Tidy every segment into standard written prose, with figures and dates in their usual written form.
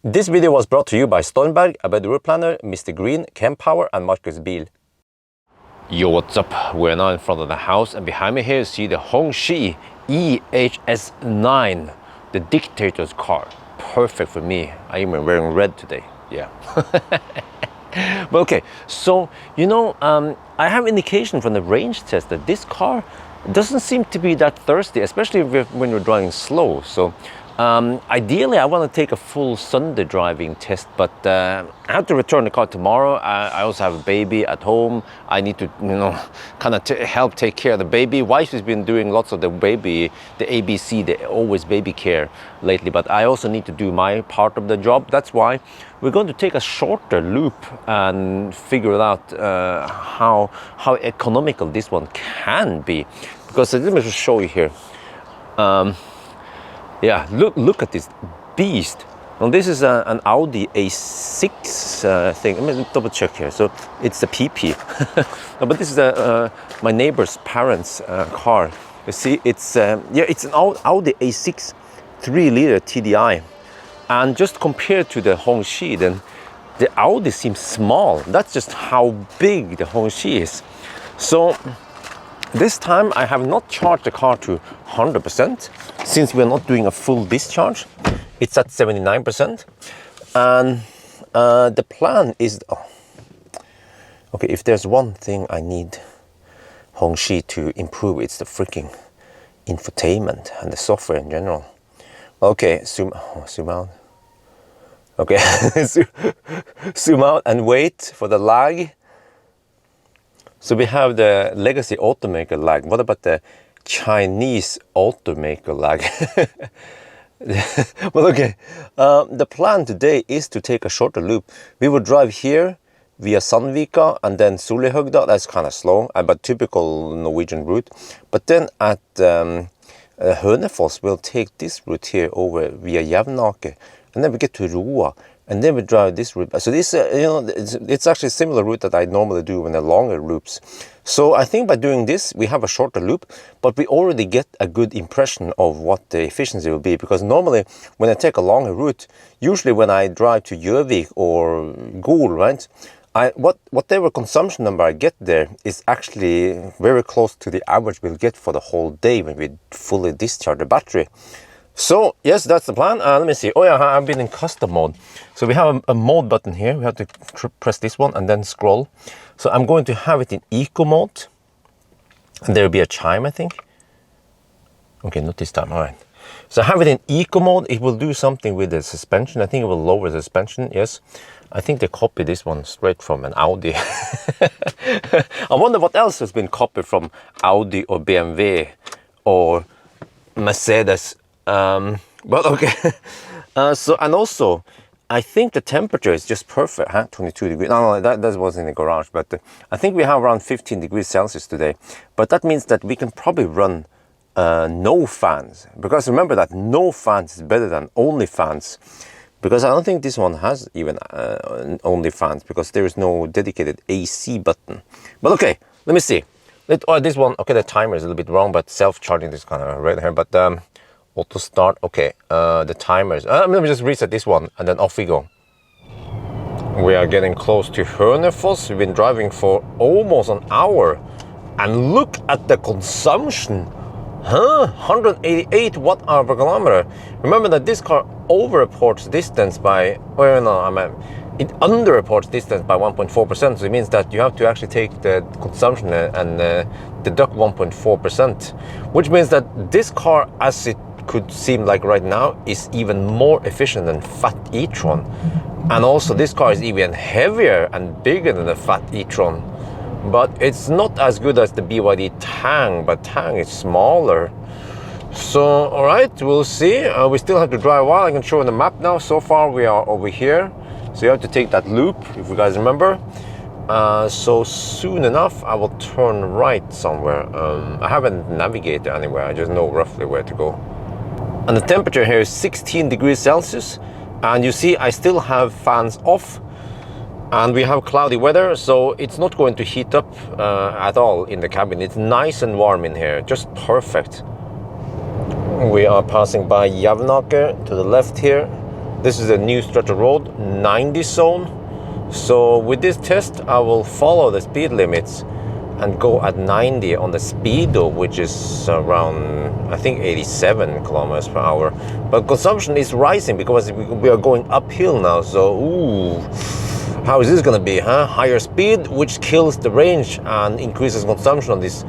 This video was brought to you by Stormberg, a better route planner, MisterGreen, Kempower and Marcus Bil. Yo, what's up? We're now in front of the house, and behind me here you see the Hongqi E-HS9, the dictator's car. Perfect for me. I'm even wearing red today. Yeah. But okay, so you know, I have indication from the range test that this car doesn't seem to be that thirsty, especially when you're driving slow. So ideally I want to take a full Sunday driving test, but I have to return the car tomorrow. I also have a baby at home. I need to, you know, kind of help take care of the baby. Wife has been doing lots of the ABC, the always baby care lately, but I also need to do my part of the job. That's why we're going to take a shorter loop and figure out how economical this one can be. Because let me just show you here. Yeah, look at this beast. Now this is an Audi A6 thing. Let me double check here. So it's the PP. No, but this is my neighbor's parents' car. You see, it's it's an Audi A6 3-liter TDI. And just compared to the Hongqi, then the Audi seems small. That's just how big the Hongqi is. So this time I have not charged the car to 100% since we're not doing a full discharge. It's at 79%. And the plan is, okay, if there's one thing I need Hongqi to improve, it's the freaking infotainment and the software in general. Okay, zoom out. Okay, zoom out and wait for the lag. So we have the legacy automaker lag. What about the Chinese automaker lag? Well, okay. The plan today is to take a shorter loop. We will drive here via Sandvika and then Solihøgda. That's kind of slow, but typical Norwegian route. But then at Hønefoss, we'll take this route here over via Jevnaker, and then we get to Roa, and then we drive this route. So this, you know, it's actually a similar route that I normally do when they're longer loops. So I think by doing this, we have a shorter loop, but we already get a good impression of what the efficiency will be. Because normally, when I take a longer route, usually when I drive to Gjøvik or Gol, right, whatever consumption number I get there is actually very close to the average we'll get for the whole day when we fully discharge the battery. So yes, that's the plan. Let me see. Oh yeah, I've been in custom mode. So we have a mode button here. We have to press this one and then scroll. So I'm going to have it in eco mode. And there will be a chime, I think. Okay, not this time. All right. So I have it in eco mode. It will do something with the suspension. I think it will lower the suspension. Yes. I think they copied this one straight from an Audi. I wonder what else has been copied from Audi or BMW or Mercedes. But okay. So, and also, I think the temperature is just perfect, huh? 22 degrees. No, that was in the garage, but I think we have around 15 degrees Celsius today. But that means that we can probably run no fans. Because remember that no fans is better than only fans. Because I don't think this one has even only fans, because there is no dedicated AC button. But okay, let me see. This one, okay, the timer is a little bit wrong, but self-charging is kind of right here. But auto start, okay, the timers. Let me just reset this one, and then off we go. We are getting close to Hønefoss. We've been driving for almost an hour. And look at the consumption. Huh? 188 watt-hour per kilometer. Remember that this car over-reports distance by, well, no, I mean, it under-reports distance by 1.4%. So it means that you have to actually take the consumption and deduct 1.4%. Which means that this car, as it could seem like right now, is even more efficient than fat e-Tron. And also this car is even heavier and bigger than the fat e-Tron. But it's not as good as the BYD Tang, but Tang is smaller. So, all right, we'll see. We still have to drive a while. I can show you the map now. So far, we are over here. So you have to take that loop, if you guys remember. So soon enough, I will turn right somewhere. I haven't navigated anywhere. I just know roughly where to go. And the temperature here is 16 degrees Celsius. And you see, I still have fans off. And we have cloudy weather, so it's not going to heat up at all in the cabin. It's nice and warm in here, just perfect. We are passing by Jevnaker to the left here. This is a new stretch of road, 90 zone. So with this test, I will follow the speed limits and go at 90 on the speedo, which is around, I think, 87 kilometers per hour. But consumption is rising because we are going uphill now. So, ooh, how is this gonna be, huh? Higher speed, which kills the range and increases consumption on this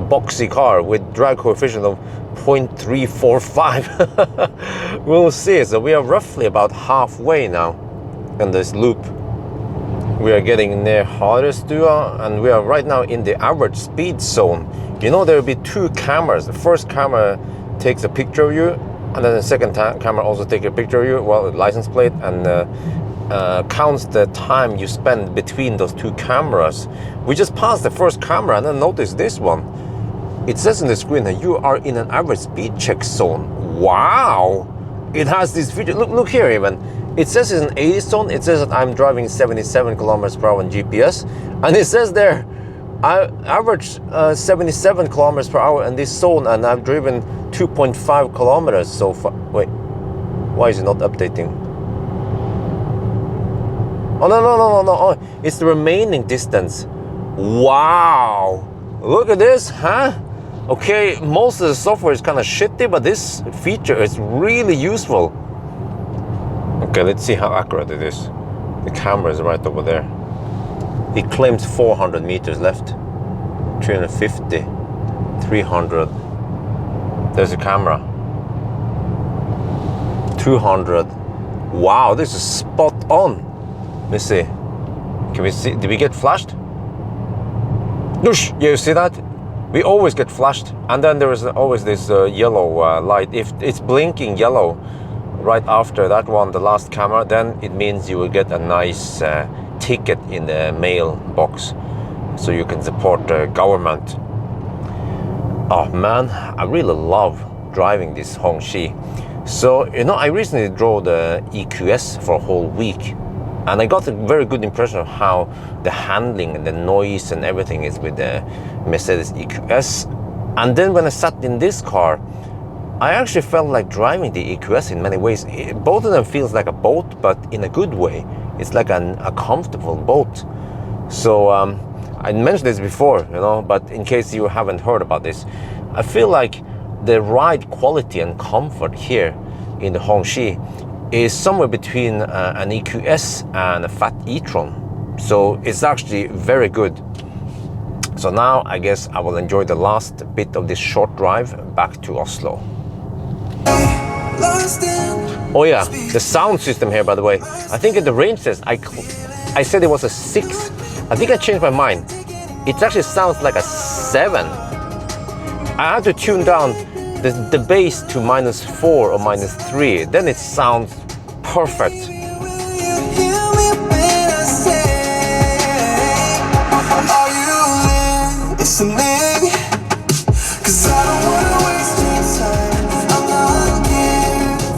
boxy car with drag coefficient of 0.345. We'll see. So we are roughly about halfway now in this loop. We are getting near Harestua, and we are right now in the average speed zone. You know, there will be two cameras. The first camera takes a picture of you, and then the second camera also takes a picture of you, well, the license plate, and counts the time you spend between those two cameras. We just passed the first camera, and then notice this one. It says on the screen that you are in an average speed check zone. Wow! It has this feature. Look here even. It says it's an 80 zone. It says that I'm driving 77 kilometers per hour on GPS. And it says there, I average 77 kilometers per hour in this zone, and I've driven 2.5 kilometers so far. Wait, why is it not updating? Oh, no. Oh, it's the remaining distance. Wow! Look at this, huh? Okay, most of the software is kind of shitty, but this feature is really useful. Okay, let's see how accurate it is. The camera is right over there. It claims 400 meters left. 350, 300. There's a camera. 200. Wow, this is spot on. Let me see. Can we see? Did we get flashed? Noosh! Yeah, you see that? We always get flashed, and then there is always this yellow light. If it's blinking yellow right after that one, the last camera, then it means you will get a nice ticket in the mail box, so you can support the government. Oh man, I really love driving this Hongqi. So, you know, I recently drove the EQS for a whole week, and I got a very good impression of how the handling and the noise and everything is with the Mercedes EQS. And then when I sat in this car, I actually felt like driving the EQS in many ways. Both of them feels like a boat, but in a good way. It's like a comfortable boat. So I mentioned this before, you know, but in case you haven't heard about this, I feel like the ride quality and comfort here in the Hongqi is somewhere between an EQS and a fat e-Tron. So it's actually very good. So now I guess I will enjoy the last bit of this short drive back to Oslo. Oh yeah, the sound system here, by the way. I think at the range test, I said it was a 6. I think I changed my mind. It actually sounds like a 7. I had to tune down the bass to -4 or -3. Then it sounds perfect.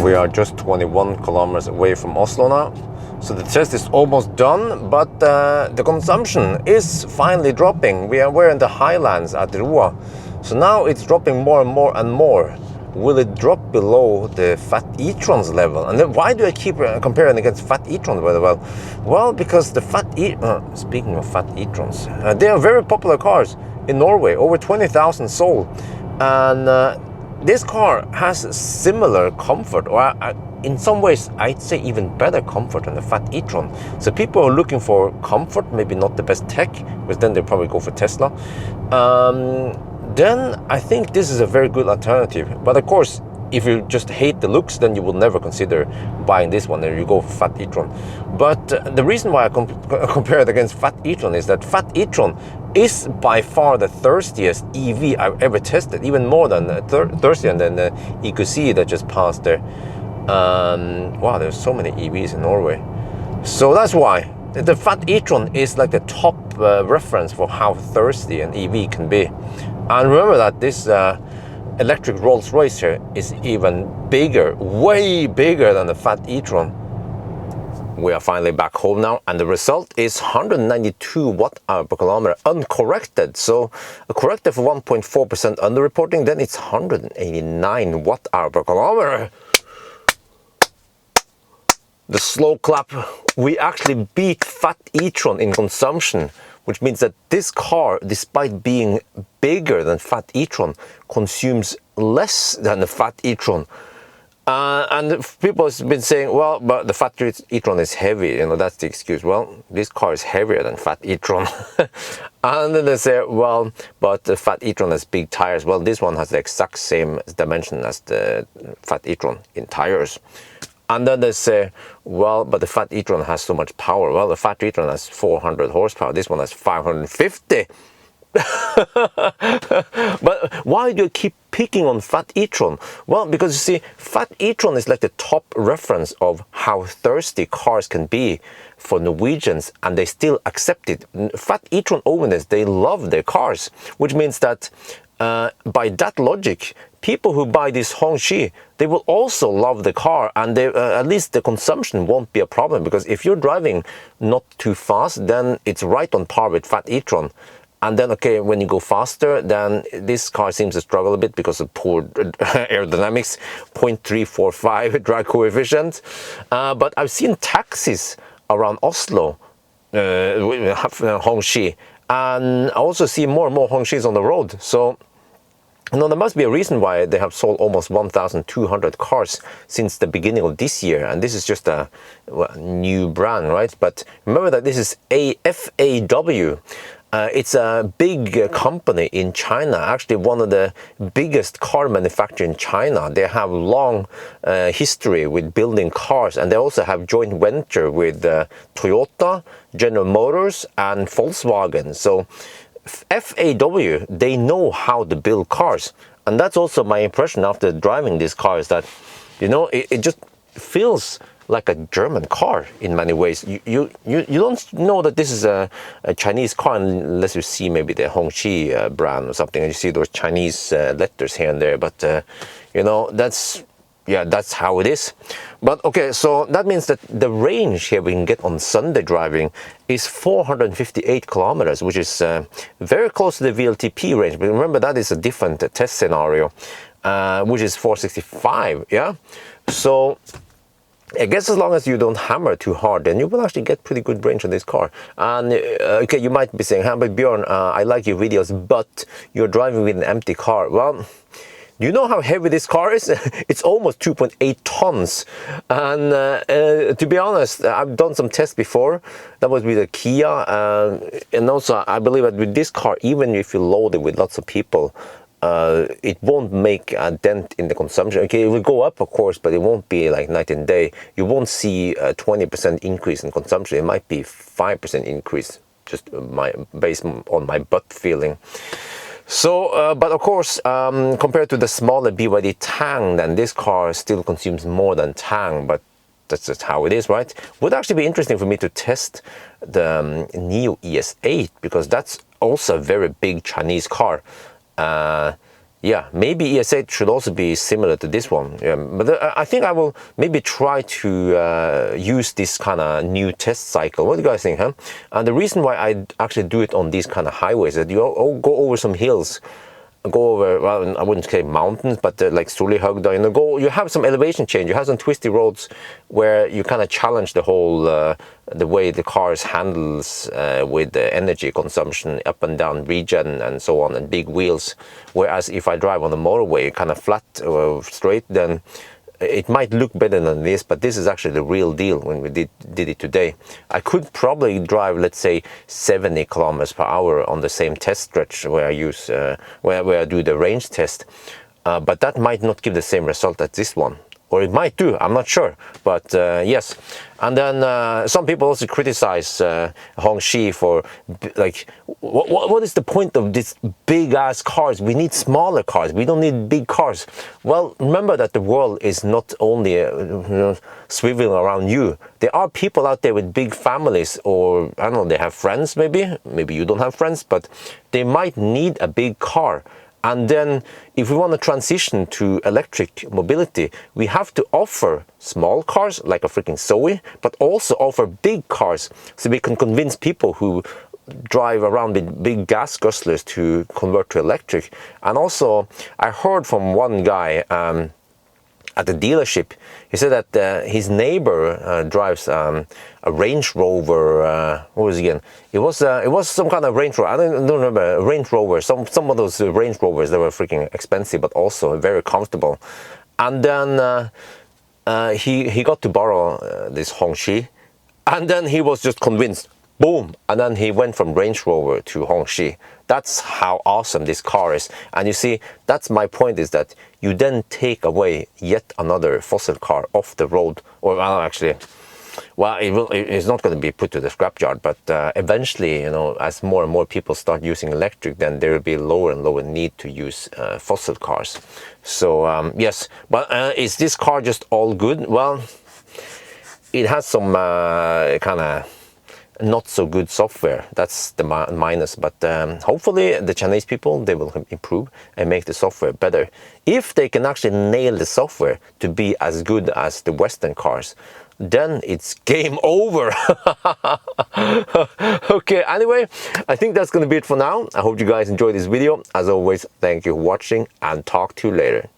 We are just 21 kilometers away from Oslo now, so the test is almost done, but the consumption is finally dropping. We're in the highlands at Roa, so now it's dropping more and more and more. Will it drop below the fat e-Tron's level? And then why do I keep comparing against fat e-Tron? Well, because the speaking of fat e-Trons, they are very popular cars in Norway, over 20,000 sold, and this car has similar comfort, or in some ways I'd say even better comfort than the fat e-Tron. So people are looking for comfort, maybe not the best tech, but then they probably go for Tesla. Then I think this is a very good alternative. But of course, if you just hate the looks, then you will never consider buying this one, and you go for fat e-Tron. But the reason why I compare it against fat e-Tron is that fat e-Tron is by far the thirstiest EV I've ever tested, even more than thirstier than the EQC that just passed there. Wow, there's so many EVs in Norway. So that's why the fat e-Tron is like the top reference for how thirsty an EV can be. And remember that this electric Rolls-Royce here is even bigger, way bigger than the fat e-Tron. We are finally back home now, and the result is 192 watt-hour per kilometer uncorrected. So corrected for 1.4% underreporting, then it's 189 watt-hour per kilometer. the slow clap, we actually beat fat e-Tron in consumption, which means that this car, despite being bigger than fat e-Tron, consumes less than the fat e-Tron. And people have been saying, well, but the fat e-Tron is heavy, you know, that's the excuse. Well, this car is heavier than fat e-Tron. And then they say, well, but the fat e-Tron has big tires. Well, this one has the exact same dimension as the fat e-Tron in tires. And then they say, well, but the fat e-Tron has so much power. Well, the fat e-Tron has 400 horsepower. This one has 550. But why do you keep picking on fat e-Tron? Well, because you see, fat e-Tron is like the top reference of how thirsty cars can be for Norwegians, and they still accept it. Fat e-Tron owners, they love their cars, which means that by that logic, people who buy this Hongqi, they will also love the car, and they, at least the consumption won't be a problem, because if you're driving not too fast, then it's right on par with fat e-Tron. And then, okay, when you go faster, then this car seems to struggle a bit because of poor aerodynamics, 0.345 drag coefficient. But I've seen taxis around Oslo have Hongqi, and I also see more and more Hongqis on the road. So, you know, there must be a reason why they have sold almost 1,200 cars since the beginning of this year. And this is just a new brand, right? But remember that this is FAW. It's a big company in China, actually one of the biggest car manufacturers in China. They have long history with building cars, and they also have joint venture with Toyota, General Motors and Volkswagen. So FAW, they know how to build cars. And that's also my impression after driving this car, is that, you know, it just feels like a German car in many ways. You don't know that this is a Chinese car unless you see maybe the Hongqi brand or something, and you see those Chinese letters here and there. But you know, that's how it is. But okay, so that means that the range here we can get on Sunday driving is 458 kilometers, which is very close to the VLTP range. But remember, that is a different test scenario, which is 465. Yeah, so I guess as long as you don't hammer too hard, then you will actually get pretty good range on this car. And okay, you might be saying, but Bjørn, I like your videos, but you're driving with an empty car. Well, do you know how heavy this car is? It's almost 2.8 tons. And to be honest, I've done some tests before. That was with a Kia. And also, I believe that with this car, even if you load it with lots of people, it won't make a dent in the consumption. Okay, it will go up, of course, but it won't be like night and day. You won't see a 20% increase in consumption. It might be 5% increase, just based on my gut feeling. So, but of course, compared to the smaller BYD Tang, then this car still consumes more than Tang, but that's just how it is, right? Would actually be interesting for me to test the NIO ES8, because that's also a very big Chinese car. Yeah, maybe ES8 should also be similar to this one. Yeah, but I think I will maybe try to use this kind of new test cycle. What do you guys think, huh? And the reason why I actually do it on these kind of highways is that you go over some hills, go over, well, I wouldn't say mountains, but like Solihøgda, you know, you have some elevation change, you have some twisty roads where you kind of challenge the whole, the way the cars handles with the energy consumption, up and down regen and so on, and big wheels. Whereas if I drive on the motorway, kind of flat or straight, then it might look better than this, but this is actually the real deal when we did it today. I could probably drive, let's say, 70 kilometers per hour on the same test stretch where I use, where I do the range test, but that might not give the same result as this one. Or it might do, I'm not sure, but yes. And then some people also criticize Hongqi for, like, what is the point of these big ass cars? We need smaller cars, we don't need big cars. Well, remember that the world is not only swiveling around you. There are people out there with big families, or I don't know, they have friends maybe you don't have friends, but they might need a big car. And then if we want to transition to electric mobility, we have to offer small cars like a freaking Zoe, but also offer big cars so we can convince people who drive around with big gas guzzlers to convert to electric. And also, I heard from one guy, at the dealership. He said that his neighbor drives a Range Rover. What was it again? It was some kind of Range Rover. I don't remember. A Range Rover. Some of those Range Rovers, they were freaking expensive, but also very comfortable. And then he got to borrow this Hongqi, and then he was just convinced. Boom! And then he went from Range Rover to Hongqi. That's how awesome this car is. And you see, that's my point, is that you then take away yet another fossil car off the road. Or well, actually, well, it's not going to be put to the scrapyard, but eventually, you know, as more and more people start using electric, then there will be lower and lower need to use fossil cars. So yes, but is this car just all good? Well, it has some kind of not so good software. That's the minus, but hopefully the Chinese people, they will improve and make the software better. If they can actually nail the software to be as good as the Western cars, then it's game over. Okay, anyway, I think that's gonna be it for now. I hope you guys enjoyed this video. As always, thank you for watching, and talk to you later.